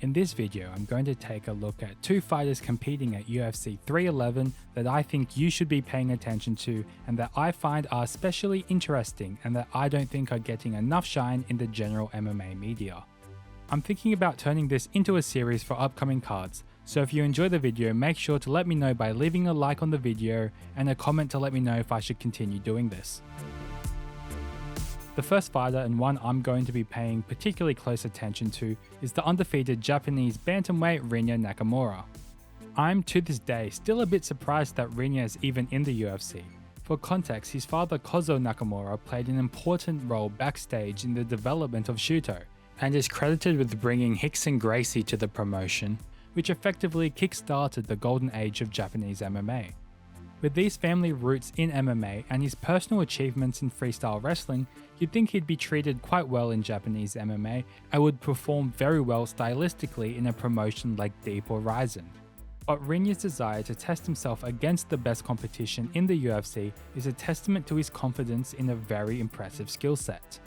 In this video, I'm going to take a look at two fighters competing at UFC 311 that I think you should be paying attention to and that I find are especially interesting and that I don't think are getting enough shine in the general MMA media. I'm thinking about turning this into a series for upcoming cards, so if you enjoy the video, make sure to let me know by leaving a like on the video and a comment to let me know if I should continue doing this. The first fighter, and one I'm going to be paying particularly close attention to, is the undefeated Japanese bantamweight Rinya Nakamura. I'm to this day still a bit surprised that Rinya is even in the UFC. For context, his father Kozo Nakamura played an important role backstage in the development of Shuto, and is credited with bringing Rickson Gracie to the promotion, which effectively kick-started the golden age of Japanese MMA. With these family roots in MMA and his personal achievements in freestyle wrestling, you'd think he'd be treated quite well in Japanese MMA and would perform very well stylistically in a promotion like Deep or Rizin. But Rinya's desire to test himself against the best competition in the UFC is a testament to his confidence in a very impressive skill set.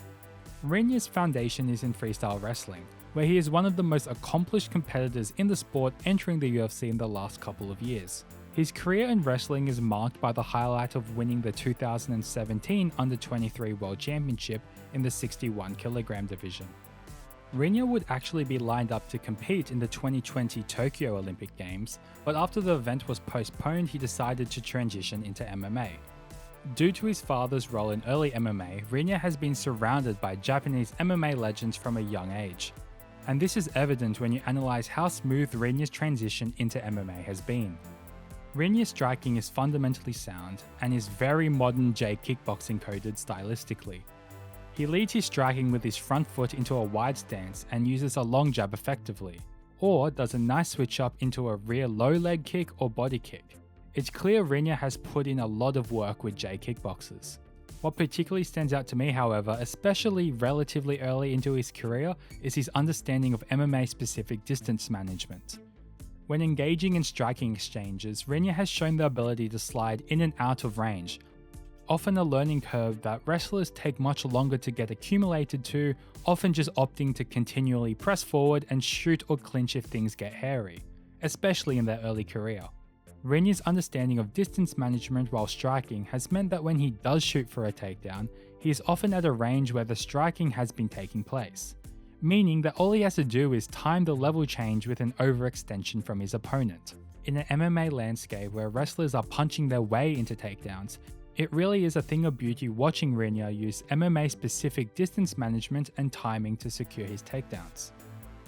Rinya's foundation is in freestyle wrestling, where he is one of the most accomplished competitors in the sport entering the UFC in the last couple of years. His career in wrestling is marked by the highlight of winning the 2017 Under-23 World Championship in the 61kg division. Rinya would actually be lined up to compete in the 2020 Tokyo Olympic Games, but after the event was postponed, he decided to transition into MMA. Due to his father's role in early MMA, Rinya has been surrounded by Japanese MMA legends from a young age. And this is evident when you analyze how smooth Rinya's transition into MMA has been. Rinya's striking is fundamentally sound and is very modern J kickboxing coded stylistically. He leads his striking with his front foot into a wide stance and uses a long jab effectively, or does a nice switch up into a rear low leg kick or body kick. It's clear Rinya has put in a lot of work with J kickboxers. What particularly stands out to me, however, especially relatively early into his career, is his understanding of MMA specific distance management. When engaging in striking exchanges, Rinya has shown the ability to slide in and out of range, often a learning curve that wrestlers take much longer to get accumulated to, often just opting to continually press forward and shoot or clinch if things get hairy, especially in their early career. Rinya's understanding of distance management while striking has meant that when he does shoot for a takedown, he is often at a range where the striking has been taking place, meaning that all he has to do is time the level change with an overextension from his opponent. In an MMA landscape where wrestlers are punching their way into takedowns, it really is a thing of beauty watching Rinya use MMA specific distance management and timing to secure his takedowns.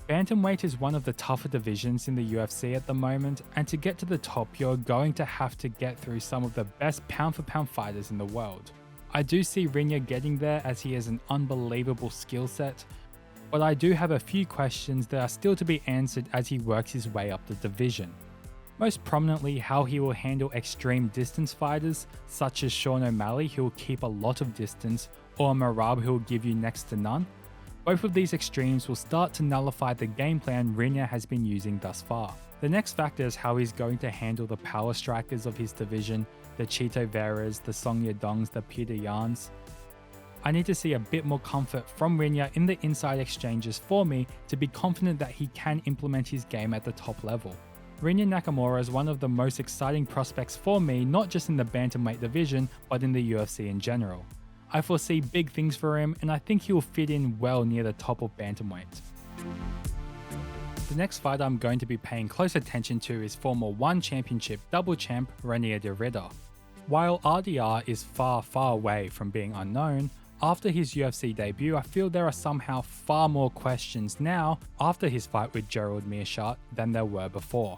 Bantamweight is one of the tougher divisions in the UFC at the moment, and to get to the top you're going to have to get through some of the best pound for pound fighters in the world. I do see Rinya getting there as he has an unbelievable skill set, but I do have a few questions that are still to be answered as he works his way up the division. Most prominently, how he will handle extreme distance fighters such as Sean O'Malley, who will keep a lot of distance, or Marab, who will give you next to none. Both of these extremes will start to nullify the game plan Rinya has been using thus far. The next factor is how he's going to handle the power strikers of his division, the Chito Veras, the Song Yadongs, the Peter Yans. I need to see a bit more comfort from Rinya in the inside exchanges for me to be confident that he can implement his game at the top level. Rinya Nakamura is one of the most exciting prospects for me, not just in the bantamweight division, but in the UFC in general. I foresee big things for him, and I think he will fit in well near the top of bantamweight. The next fighter I'm going to be paying close attention to is former One Championship double champ Reinier de Ridder. While RDR is far away from being unknown, after his UFC debut I feel there are somehow far more questions now after his fight with Gerald Meerschaert than there were before.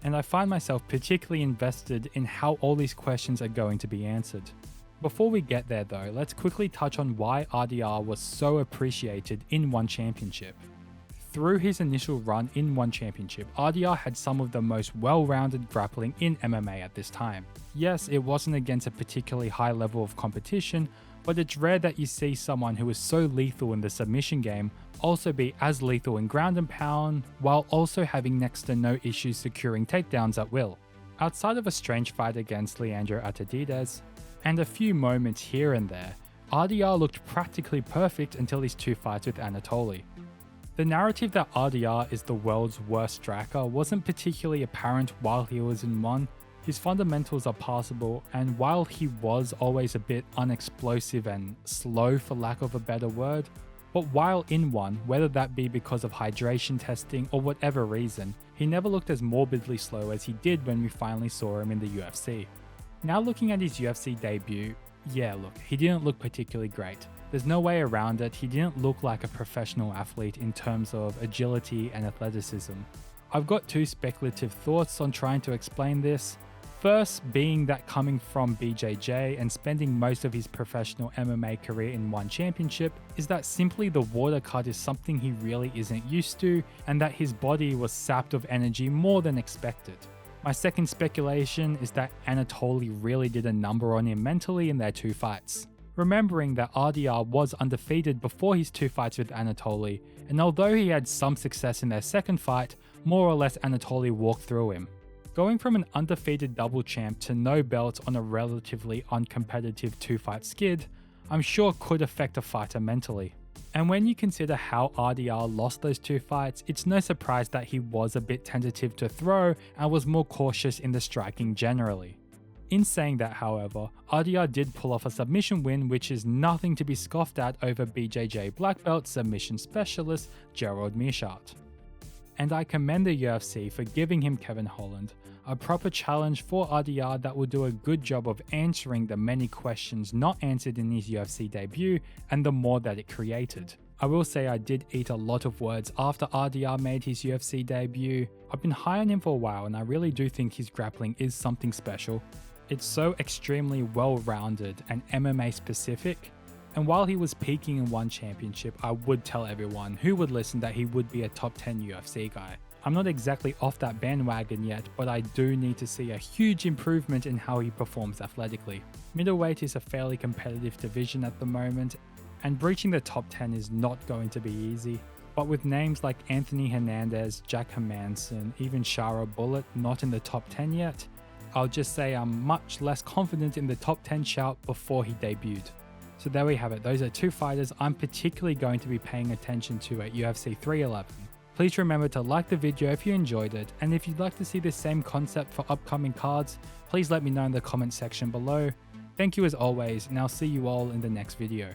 And I find myself particularly invested in how all these questions are going to be answered. Before we get there though, let's quickly touch on why RDR was so appreciated in One Championship. Through his initial run in One Championship, RDR had some of the most well-rounded grappling in MMA at this time. Yes, it wasn't against a particularly high level of competition, but it's rare that you see someone who is so lethal in the submission game also be as lethal in ground and pound, while also having next to no issues securing takedowns at will. Outside of a strange fight against Leandro Atadides, and a few moments here and there, RDR looked practically perfect until his two fights with Anatoly. The narrative that RDR is the world's worst striker wasn't particularly apparent while he was in one. His fundamentals are passable, and while he was always a bit unexplosive and slow for lack of a better word, but while in one, whether that be because of hydration testing or whatever reason, he never looked as morbidly slow as he did when we finally saw him in the UFC. Now looking at his UFC debut, yeah look, he didn't look particularly great. There's no way around it, he didn't look like a professional athlete in terms of agility and athleticism. I've got two speculative thoughts on trying to explain this. First being that coming from BJJ and spending most of his professional MMA career in one championship, is that simply the water cut is something he really isn't used to, and that his body was sapped of energy more than expected. My second speculation is that Anatoly really did a number on him mentally in their two fights. Remembering that RDR was undefeated before his two fights with Anatoly, and although he had some success in their second fight, more or less Anatoly walked through him. Going from an undefeated double champ to no belt on a relatively uncompetitive two-fight skid, I'm sure could affect a fighter mentally. And when you consider how RDR lost those two fights, it's no surprise that he was a bit tentative to throw and was more cautious in the striking generally. In saying that, however, RDR did pull off a submission win, which is nothing to be scoffed at over BJJ black belt submission specialist Gerald Meerschaert. And I commend the UFC for giving him Kevin Holland, a proper challenge for RDR that will do a good job of answering the many questions not answered in his UFC debut and the more that it created. I will say I did eat a lot of words after RDR made his UFC debut. I've been high on him for a while and I really do think his grappling is something special. It's so extremely well-rounded and MMA specific. And while he was peaking in one championship, I would tell everyone who would listen that he would be a top 10 UFC guy. I'm not exactly off that bandwagon yet, but I do need to see a huge improvement in how he performs athletically. Middleweight is a fairly competitive division at the moment, and breaching the top 10 is not going to be easy. But with names like Anthony Hernandez, Jack Hermansson, even Shara Bullet not in the top 10 yet, I'll just say I'm much less confident in the top 10 shout before he debuted. So there we have it, those are two fighters I'm particularly going to be paying attention to at UFC 311. Please remember to like the video if you enjoyed it, and if you'd like to see this same concept for upcoming cards, please let me know in the comment section below. Thank you as always, and I'll see you all in the next video.